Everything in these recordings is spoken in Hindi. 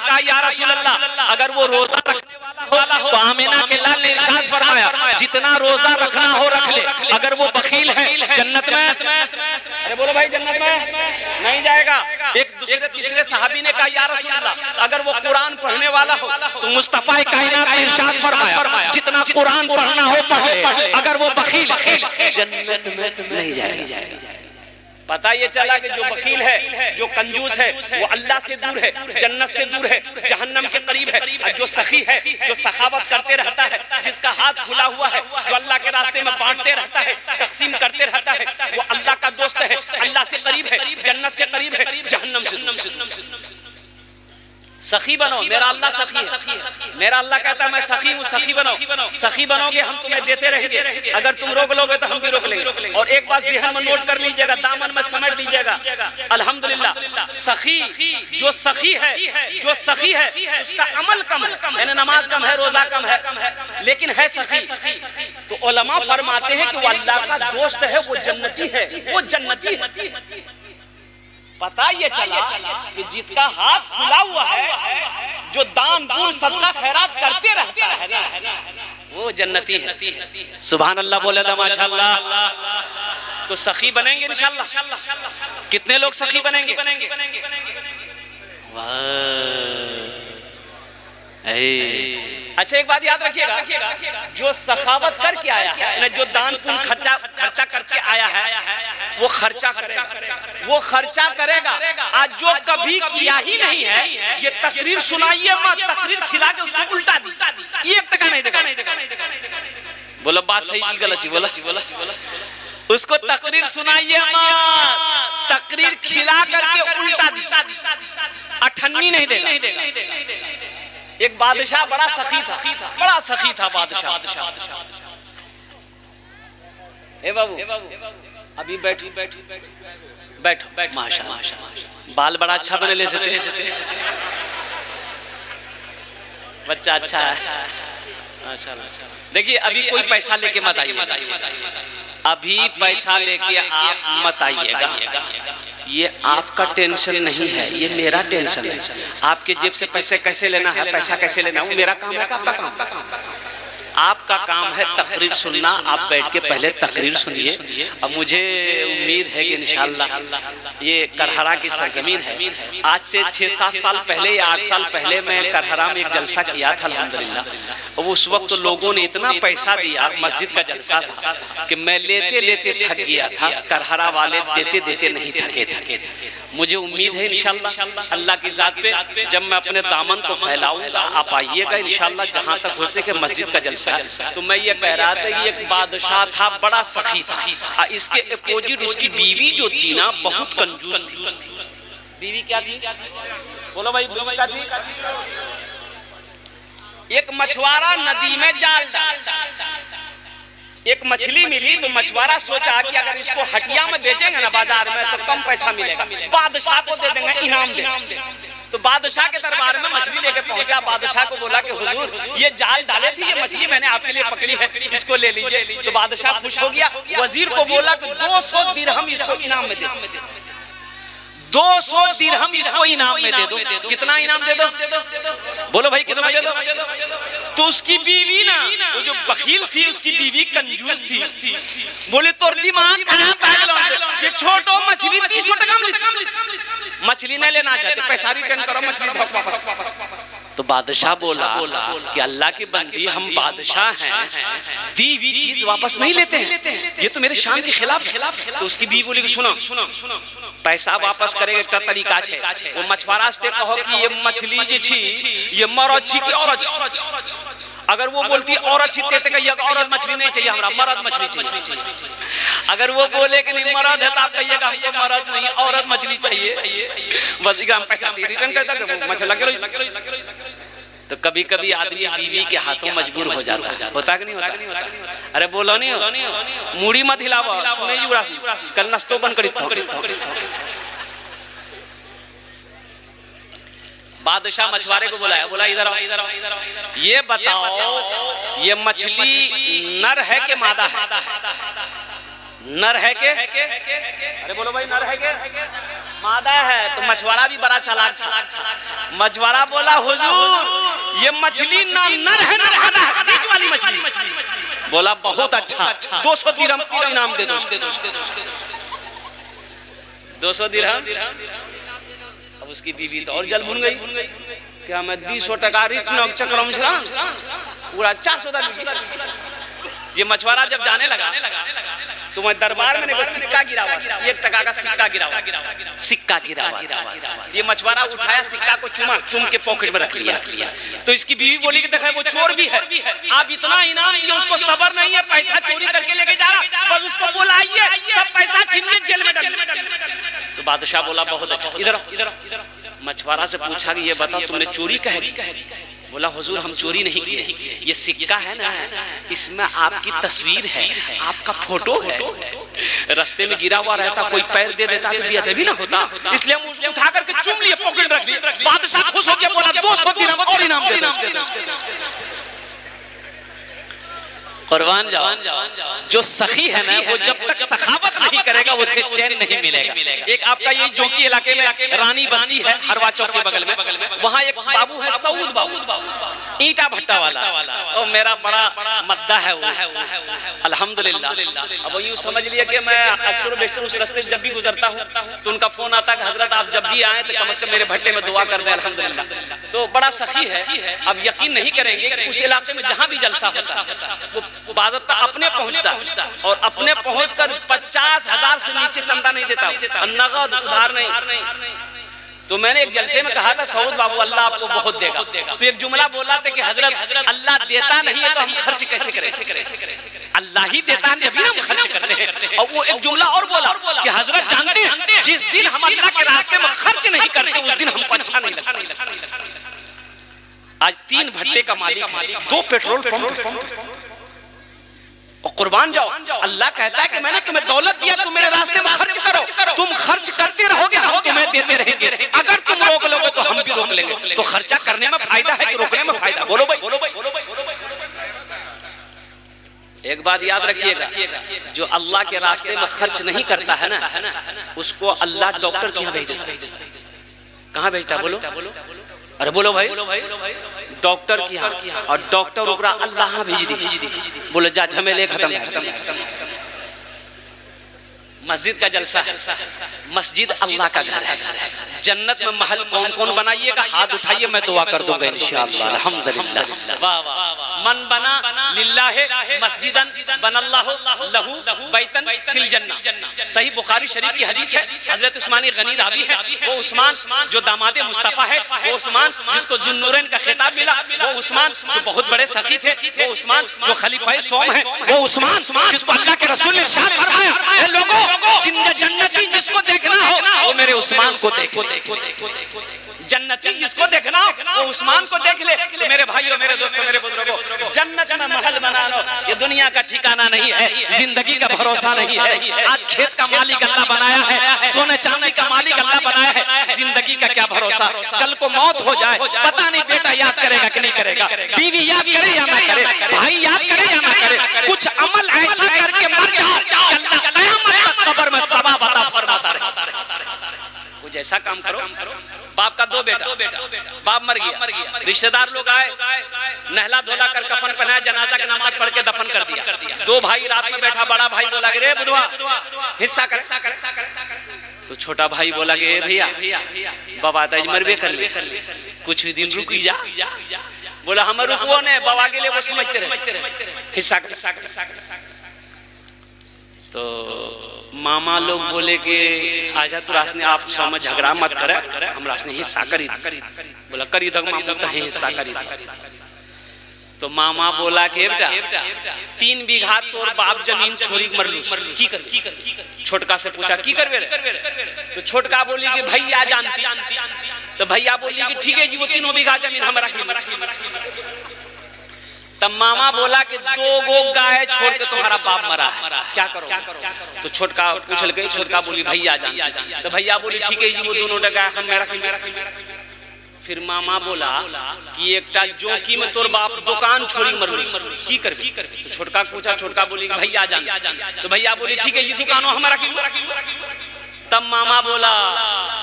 कहा या रसूल अल्लाह अगर वो रोजा रखने वाला हो तो आमिना के लाल ने इरशाद फरमाया जितना रोजा रखना हो रख ले, अगर वो बखील है जन्नत में, अरे बोलो भाई जन्नत में नहीं जाएगा। एक दूसरे तीसरे सहाबी ने कहा या रसूल अल्लाह अगर वो कुरान पढ़ने वाला हो तो मुस्तफा कायनात ने इरशाद फरमाया जितना कुरान पढ़ना हो पढ़ ले, अगर वो बखील है जन्नत में नहीं जाएगा। पता ये चला कि जो बखील है, जो कंजूस है, वो अल्लाह से दूर है, जन्नत से दूर है, जहन्नम के करीब है। और जो सखी है, जो सखावत करते रहता है, जिसका हाथ खुला हुआ है, जो अल्लाह के रास्ते में बांटते रहता है, तकसीम करते रहता है, वो अल्लाह का दोस्त है, अल्लाह से करीब है, जन्नत से करीब है, जहन्नम से दूर। सखी बनो, मेरा अल्लाह सखी है, मेरा अल्लाह कहता है मैं सखी हूँ, सखी बनो, सखी बनोगे हम तुम्हें देते रहेंगे, अगर तुम रोक लोगे तो हम भी रोक लेंगे। और एक बात ज़हन में नोट कर लीजिएगा, दामन में समझ लीजिएगा, अल्हम्दुलिल्लाह सखी जो सखी है, जो सखी है उसका अमल कम है, यानी नमाज कम है, रोजा कम है, लेकिन है सखी। तो उलमा फरमाते हैं कि वो अल्लाह का दोस्त है, वो जन्नती है, वो जन्नती है। पता ये चला कि जिसका हाथ खुला हुआ है, जो दान पुण्य सदका खैरात करते रहता है ना, वो जन्नती है। सुभान अल्लाह बोले तो माशाअल्लाह। तो सखी बनेंगे इंशाअल्लाह। कितने लोग सखी बनेंगे? अच्छा एक बात याद रखिएगा, जो सखावत करके आया है, जो दान पुण्य खर्चा करके आया है, वो खर्चा करेगा, वो खर्चा करेगा। आज जो कभी किया ही नहीं है, ये तकरीर सुनाइए मत, तकरीर खिला के उसको उल्टा दी, 1 टका नहीं देगा। बोला बात सही की गलत ही बोला, उसको तकरीर सुनाइए मत, तकरीर खिला करके उल्टा दी, अठन्नी नहीं देगा। एक बादशाह बड़ा सखी था, बड़ा सखी था बादशाह। ए बाबू अभी बैठो माशाअल्लाह, बाल बड़ा अच्छा बने ले सकते, बच्चा अच्छा है माशाअल्लाह। देखिए अभी कोई पैसा लेके मत आइएगा, अभी पैसा लेके आप मत आइएगा, ये आपका टेंशन नहीं है, ये मेरा टेंशन है। आपके जेब से पैसे कैसे लेना है, पैसा कैसे लेना है, वो मेरा काम है कि आपका काम? आपका काम है तकरीर सुनना। आप बैठ के पहले तकरीर सुनिए। अब मुझे उम्मीद है कि इंशाअल्लाह ये करहरा की सरजमीन है। आज से 6-7 साल पहले या 8 साल पहले मैं करहरा में एक जलसा किया था अल्हम्दुलिल्लाह। उस वक्त लोगों ने इतना पैसा दिया, मस्जिद का जलसा था, कि मैं लेते लेते थक गया था। करहरा वाले देते देते नहीं थके। मुझे उम्मीद है इंशाअल्लाह अल्लाह की जात पे जब मैं अपने दामन को फैलाऊंगा, आप आइएगा इंशाअल्लाह, जहाँ तक हो सके मस्जिद का जलसा। तो मैं ये कह रहा था कि एक बादशाह था, बड़ा सखी था। इसके अपोजिट उसकी बीवी जो थी ना, बहुत कंजूस थी। बीवी क्या थी? बोलो भाई, बीवी क्या थी? एक मछुआरा नदी में जाल डाला, एक मछली मिली तो मछुआरा सोचा कि अगर इसको हटिया में बेचेंगे ना बाजार में तो कम पैसा मिलेगा, बादशाह को दे देंगे, इनाम दे। तो बादशाह के दरबार में मछली लेके पहुंचा। बादशाह को बोला कि हुजूर ये जाल डाले थे, ये मछली मैंने आपके लिए पकड़ी है, इसको ले लीजिए। तो बादशाह खुश हो गया। वजीर को बोला कि 200 दिरहम इसको इनाम में दे दो, 200 दिरहम इसको इनाम में दे दो। कितना इनाम दे दो? बोलो भाई कितना दे दो? तो उसकी बीवी ना, वो जो बखील थी, उसकी बीवी कंजूस थी। बोले तो दिमाग खराब है, ये छोटो मछली 300 टका में, मछली नहीं लेना चाहते, पैसा रिटर्न करो, मछली दो वापस। तो बादशाह बोला कि अल्लाह की बंदी, हम बादशाह हैं, दी हुई चीज वापस नहीं लेते हैं, ये तो मेरे शान के खिलाफ है। तो उसकी बीवी बोली कि सुनो, पैसा वापस करेगा एक तरीका है। वो मछुआरा से कहो कि ये मछली जी छी, ये मरद छी की औरत? अगर वो बोलती औरत छी ते कहिए औरत मछली नहीं चाहिए, हमरा मर्द मछली चाहिए। अगर वो बोले कि नहीं मर्द है तो आप कहिएगा हमको मर्द नहीं, औरत मछली चाहिए। बस हम पैसा रिटर्न कर देंगे, मछली लगे। तो कभी कभी आदमी बीवी के हाथों मजबूर हो जाता है, होता कि नहीं होता? अरे बोलो नहीं, मूड़ी मत हिलावा, सुने युवराज कल नस्तो बंद करी। बादशाह मछुआरे को बुलाया, बोला इधर आओ, ये बताओ ये मछली नर है कि मादा है? नर है के? अरे बोलो भाई, नर है के? मादा है। तो मछुआरा भी बड़ा चालाक था। मछुआरा बोला हुजूर ये मछली ना नर है ना मादा है, बीच वाली मछली। बोला बहुत अच्छा, 200 दिरहम और इनाम दे दो। 200 दिरहम। अब उसकी बीवी तो और जल भुन गई, क्या मैं 200 टका चक्रम पूरा 400। ये मछुआरा जब जाने लगा तो मैं दरबार में देखो सिक्का गिरा हुआ, 1 टका का सिक्का गिरा हुआ, सिक्का गिरा हुआ। ये मछुआरा उठाया सिक्का को, चुम के पॉकेट में रख लिया। तो इसकी बीवी बोली कि देखा वो चोर भी है, आप इतना इनाम दिए उसको सबर नहीं है, पैसा चोरी करके लेके जा रहा, बस उसको बुलाइए, सब पैसा छीन के जेल में डाल। तो बादशाह बोला बहुत अच्छा, इधर। मछुआरा से पूछा कि ये बताओ तुमने चोरी कह की? बोला हुजूर हम चोरी नहीं किए, ये सिक्का है ना, इसमें आपकी तस्वीर है, आपका फोटो है। रास्ते में गिरा हुआ रहता, कोई पैर दे देता तो बेअदबी ना होता, इसलिए हम उसको उठा करके चुम लिए, पॉकेट रख लिए। बादशाह खुश हो गया, बोला 200 दिरहम और इनाम दे दो। कुर्बान जाओ, जो सखी है ना वो जब तक सखावत नहीं करेगा उसे चैन नहीं मिलेगा। एक आपका यही जोकी इलाके में रानी बस्ती है, हरवा चौक के बगल में, वहाँ एक बाबू है सऊद बाबू, ईंटा भट्टा वाला, और मेरा बड़ा मद्दा है वो, अल्हम्दुलिल्लाह। अब यूँ समझ लिया कि मैं अक्सर बेशर उस रास्ते से जब भी गुजरता हूँ तो उनका फोन आता है हजरत आप जब भी आए तो कम से कम मेरे भट्टे में दुआ कर दें, अल्हम्दुलिल्लाह। तो बड़ा सखी है। अब यकीन नहीं करेंगे उस इलाके में जहाँ भी जलसा होता वो बाज़ाब्ता अपने पहुँचता, और अपने पहुँचकर 50,000 से नीचे चंदा नहीं देता, नगद उधार नहीं। तो मैंने एक जलसे में कहा था सऊद बाबू अल्लाह आपको बहुत देगा, तो एक जुमला बोला था कि हजरत अल्लाह देता नहीं है तो हम खर्च कैसे करें? अल्लाह ही देता है तभी हम खर्च करते हैं। और वो एक जुमला और बोला कि हजरत जानते हैं जिस दिन हम अल्लाह के रास्ते में खर्च नहीं करते उस दिन हमको अच्छा नहीं लगता। आज 3 भट्टे का मालिक है, 2 पेट्रोल पंप, और कुर्बान जाओ अल्लाह कहता है कि मैंने तुम्हें दौलत दिया, तुम मेरे रास्ते में खर्च करो, तुम खर्च करते रहोगे हम तुम्हें देते रहेंगे, अगर तुम रोक लोगे तो हम भी रोक लेंगे। तो खर्चा करने में फायदा है कि रोकने में फायदा? बोलो भाई। एक बात याद रखिएगा, जो अल्लाह के रास्ते में खर्च नहीं करता है ना उसको अल्लाह डॉक्टर के यहाँ भेज देता है। कहाँ भेजता है बोलो? अरे बोलो भाई, डॉक्टर की यहाँ, और डॉक्टर ओकरा अल्लाह भेज दी, बोले जा झमेले खत्म। मस्जिद का जलसा है, मस्जिद अल्लाह का घर है। जन्नत में महल कौन कौन बनाइएगा हाथ उठाइए, मैं दुआ कर दूंगा इंशाअल्लाह। अल्हम्दुलिल्लाह। वाह वाह। मन बना लिल्लाह मस्जिदन बनल्लाहु लहू बैतन फिल जन्नह। सही बुखारी शरीफ की हदीस है, हजरत उस्मान गनी रावी है। वो उस्मान जो दामादे मुस्तफा है, वो उस्मान जिसको जुन्नूरैन का खिताब मिला, वो उस्मान जो बहुत बड़े सखी थे, वो उस्मान जो खलीफाए सोम है, वो उस्मान जिसको अल्लाह के रसूल ने इरशाद फरमाया लोगों जन्नती जिसको देखना हो वो मेरे उस्मान को देखो। जन्नती जिसको देखना हो वो उस्मान को देख ले। तो मेरे भाइयों, मेरे दोस्तों, मेरे बुजुर्गों, जन्नत में महल बना लो, ये दुनिया का ठिकाना नहीं है, जिंदगी का भरोसा नहीं है। आज खेत का मालिक अल्लाह बनाया है, सोने चांदी का मालिक अल्लाह बनाया है, जिंदगी का क्या भरोसा? कल को मौत हो जाए पता नहीं बेटा याद करेगा कि नहीं करेगा, बीवी याद करे या ना करे, भाई याद करे या ना करे। कुछ अमल ऐसा करके मर जाओ अल्लाह क़यामत तक कब्र में सवाब अता फरमाता रहे। कुछ ऐसा काम करो। बाप का 2 बेटा, बाप मर गया, रिश्तेदार लोग आए, नहला धोला कर कफन पहनाया, जनाजा की नमाज पढ़ के दफन कर दिया। 2 भाई रात में बैठा, बड़ा भाई बोला रे बुधवा हिस्सा कर। तो छोटा भाई बोला कि भैया बाबा आज मरबे कर ले, कुछ दिन रुक जा। बोला हम रुको ने, बाबा के लिए वो समझते रहे, हिस्सा कर। तो मामा लोग बोले कि आजा तो रासने आप समझ झगड़ा मत करे, हम रासने हिस्सा करी। बोला करी दग मामू तो हिस्सा करी। तो मामा बोला कि बेटा 3 बीघा तोर बाप जमीन छोड़ी मरलू की कर। छोटका से पूछा की करबे रे? तो छोटका बोली कि भैया जानती। तो भैया बोली कि ठीक है जी वो 3 बीघा जमीन हम रख। तब मामा बोला कि 2 गो गाय छोड़ के तुम्हारा बाप मरा है, क्या करो? तो छोटका पूछल गई, छोटका बोली भैया जान। तो भैया बोली ठीक है जी वो दोनों गाय हम मेरा। फिर मामा बोला कि एकटा जोकी में तोर बाप दुकान छोड़ी मरली की करबी। तो छोटका पूछा, छोटका बोली भैया जान। तो भैया बोली ठीक है ये दुकानों हमारा की। तब मामा बोला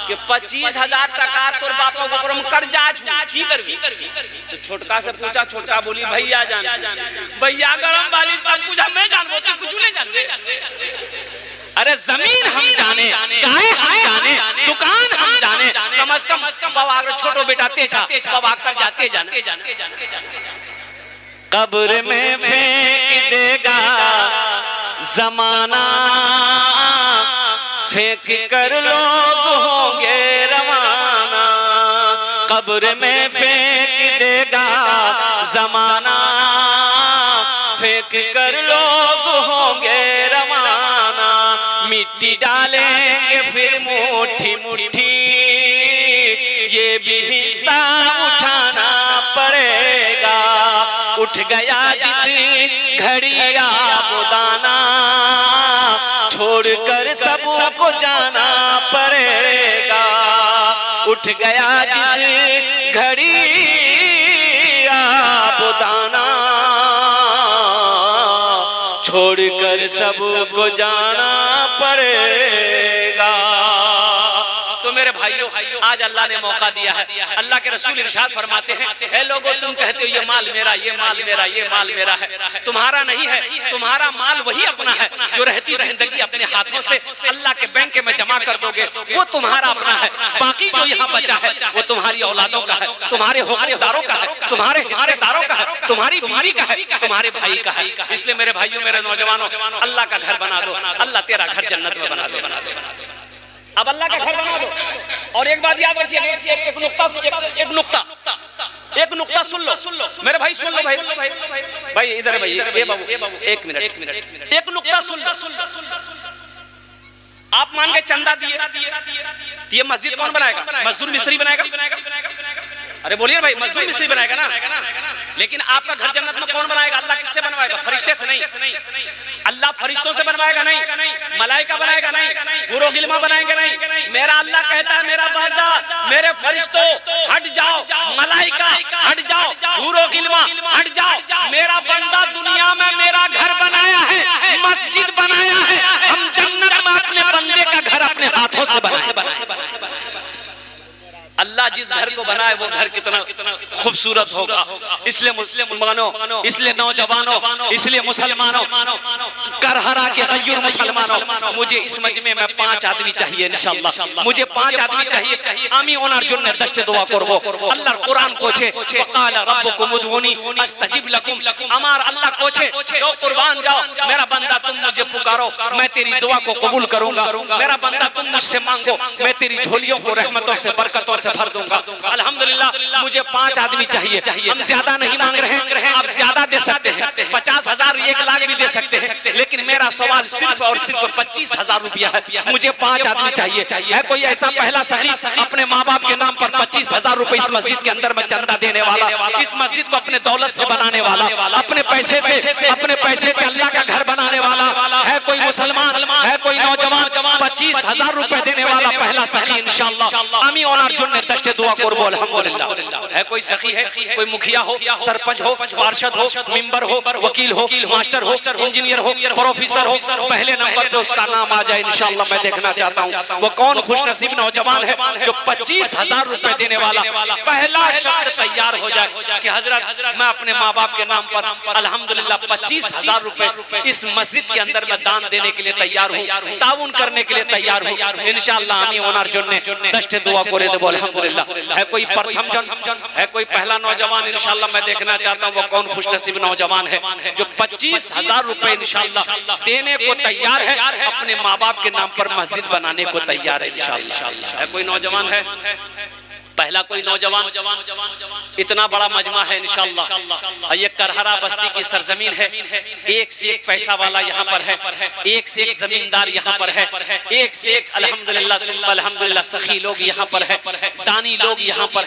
कि 25,000 टका तोर बाप को कर्जा की करबी। तो छोटका से पूछा, छोटका बोली भैया जान। भैया गरम वाली सब कुछ हमें जानबो तो कुछ नहीं जानबे। अरे जमीन हम जाने, गाय हम जाने, दुकान हम जाने, कम से कम बाबा छोटो बेटा तेजा बाबा कर जाते जाने। कब्र में फेंक देगा जमाना, फेंक कर लोग होंगे रवाना। कब्र में फेंक देगा जमाना, फेंक कर लोग होंगे रवाना। मिट्टी डालेंगे फिर मुट्ठी मुट्ठी, ये भी हिसाब उठाना पड़ेगा। उठ गया जिस घड़िया वो दाना, छोड़कर सबको जाना पड़ेगा। उठ गया जिस घड़िया वो दाना, छोड़कर सबको जाना पड़ेगा। तो मेरे भाइयों, आज अल्लाह ने मौका दिया है। अल्लाह के रसूल इरशाद फरमाते हैं, हे लोगों तुम कहते हो ये माल मेरा, ये माल मेरा, ये माल मेरा है। तुम्हारा नहीं है, तुम्हारा माल वही अपना है जो रहती जिंदगी अपने हाथों से अल्लाह के बैंक में जमा कर दोगे, वो तुम्हारा अपना है। बाकी जो यहाँ बचा है वो तुम्हारी औलादों का है, तुम्हारे हुक्मदारों का है, तुम्हारे हिस्सेदारों का है, तुम्हारी बीवी का है, तुम्हारे भाई का है। इसलिए मेरे भाइयों, मेरे नौजवानों, अल्लाह का घर बना दो, अल्लाह तेरा घर जन्नत में बना दे। अब अल्लाह का घर बना दो। और एक बात याद रखिए, एक नुक्ता सुन लो मेरे भाई, सुन लो भाई इधर भाई, ये बाबू एक मिनट, एक नुक्ता सुन लो। आप मान के चंदा दिए, ये मस्जिद कौन बनाएगा? मजदूर मिस्त्री बनाएगा। अरे बोलिए भाई, मजदूर मिस्त्री बनाएगा ना। लेकिन आपका घर जन्नत में कौन बनाएगा? अल्लाह किससे बनवाएगा? फरिश्ते से नहीं। अल्लाह फरिश्तों से बनवाएगा नहीं, मलाइका बनाएगा नहीं, हुरो गिलमा बनाएंगे नहीं। मेरा अल्लाह कहता है, मेरा बाजा, मेरे फरिश्तों हट जाओ, मलाइका हट जाओ, हुरो गिलमा हट जाओ। मेरा बंदा दुनिया में मेरा घर बनाया है, मस्जिद बनाया है। हम जन्नत में अपने बंदे का घर अपने हाथों से बनाए। अल्लाह जिस घर को बनाए वो घर कितना खूबसूरत होगा। इसलिए मुसलमानों, इसलिए नौजवानों, इसलिए मुसलमानों, करहरा के गय्यूर मुसलमानों, मुझे इस मजमे में 5 आदमी चाहिए इंशाअल्लाह। मुझे 5 आदमी चाहिए। आमी ओनार जन्ने दश्ते दुआ करबो। अल्लाह कुरान कोछे, वकाल रब्बुकुम उदऊनी अस्तजिब लकुम। अमार अल्लाह कोछे, ओ कुर्बान जाओ, मेरा बंदा तुम मुझे पुकारो, मैं तेरी दुआ को कबूल करूंगा। मेरा बंदा तुम मुझसे मांगो, मैं तेरी झोलियों को रहमतों से, बरकतों से भर दूंगा। अल्हम्दुलिल्लाह मुझे 5 आदमी चाहिए। हम ज्यादा नहीं मांग रहे हैं, आप ज्यादा दे सकते हैं, 50,000 1 लाख भी दे सकते हैं। लेकिन मेरा सवाल सिर्फ और सिर्फ 25,000 रुपया है। मुझे 5 आदमी चाहिए। है कोई ऐसा पहला सही अपने माँ बाप के नाम पर 25,000 रुपए इस मस्जिद के अंदर में चंदा देने वाला, इस मस्जिद को अपने दौलत से बनाने वाला, अपने पैसे से अल्लाह का घर बनाने वाला है? कोई मुसलमान है? कोई नौजवान 25,000 रुपए देने वाला पहला सही इंशाअल्लाह। आमी ओनार जुन्ने दश्ते दुआ करबो अल्हम्दुलिल्लाह। है कोई सखी है? कोई मुखिया हो, सरपंच हो, पार्षद हो, मेंबर हो, वकील हो, मास्टर हो, इंजीनियर हो, प्रोफेसर हो, पहले नंबर पे उसका नाम आ जाए इंशाअल्लाह। मैं देखना चाहता हूँ वो कौन खुशनसीब नौजवान है जो 25,000 रुपए देने वाला पहला शख्स तैयार हो जाए कि हजरत मैं अपने माँ बाप के नाम पर अल्हम्दुलिल्लाह 25,000 रुपए इस मस्जिद के अंदर में दान देने के लिए तैयार हूँ, ताउन करने के लिए तैयार हूँ इंशाअल्लाह। आमी ओनार जुन्ने दश्ते दुआ करे दे अल्हम्दुलिल्लाह। है कोई प्रथम जन, है कोई पहला नौजवान इंशाअल्लाह। मैं देखना चाहता हूँ वो कौन खुशनसीब नौजवान है जो 25,000 रुपए इंशाअल्लाह देने को तैयार है, अपने माँ बाप के नाम पर मस्जिद बनाने को तैयार है इंशाअल्लाह। है कोई नौजवान है? पहला कोई नौजवान? इतना बड़ा मजमा है इंशाअल्लाह। ये करहरा बस्ती की सरजमीन है। एक से एक पैसा वाला यहाँ पर है, एक से एक जमींदार यहाँ पर है, एक से एक अल्हम्दुलिल्लाह सुम्मा अल्हम्दुलिल्लाह सखी लोग यहाँ पर है, दानी लोग यहाँ पर